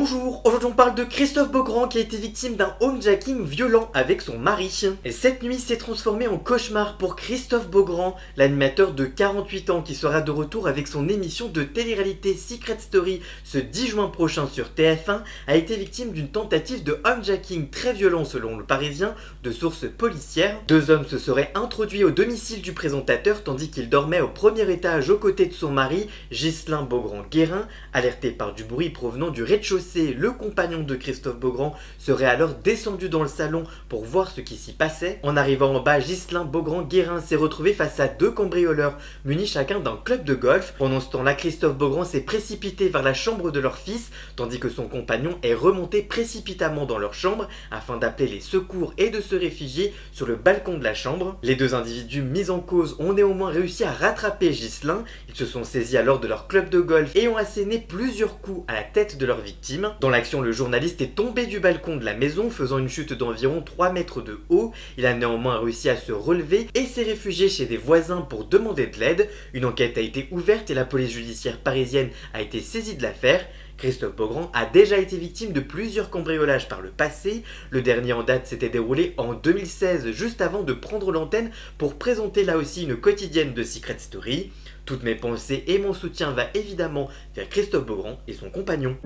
Bonjour, aujourd'hui on parle de Christophe Beaugrand qui a été victime d'un homejacking violent avec son mari. Et cette nuit s'est transformée en cauchemar pour Christophe Beaugrand, l'animateur de 48 ans qui sera de retour avec son émission de télé-réalité Secret Story ce 10 juin prochain sur TF1, a été victime d'une tentative de homejacking très violent selon le Parisien de sources policières. Deux hommes se seraient introduits au domicile du présentateur tandis qu'il dormait au premier étage aux côtés de son mari, Ghislain Beaugrand-Guérin. Alerté par du bruit provenant du rez-de-chaussée, le compagnon de Christophe Beaugrand serait alors descendu dans le salon pour voir ce qui s'y passait. En arrivant en bas, Ghislain Beaugrand-Guérin s'est retrouvé face à deux cambrioleurs munis chacun d'un club de golf. Pendant ce temps-là, Christophe Beaugrand s'est précipité vers la chambre de leur fils, tandis que son compagnon est remonté précipitamment dans leur chambre afin d'appeler les secours et de se réfugier sur le balcon de la chambre. Les deux individus mis en cause ont néanmoins réussi à rattraper Ghislain. Ils se sont saisis alors de leur club de golf et ont asséné plusieurs coups à la tête de leur victime. Dans l'action, le journaliste est tombé du balcon de la maison, faisant une chute d'environ 3 mètres de haut. Il a néanmoins réussi à se relever et s'est réfugié chez des voisins pour demander de l'aide. Une enquête a été ouverte et la police judiciaire parisienne a été saisie de l'affaire. Christophe Beaugrand a déjà été victime de plusieurs cambriolages par le passé. Le dernier en date s'était déroulé en 2016, juste avant de prendre l'antenne pour présenter là aussi une quotidienne de Secret Story. Toutes mes pensées et mon soutien va évidemment vers Christophe Beaugrand et son compagnon.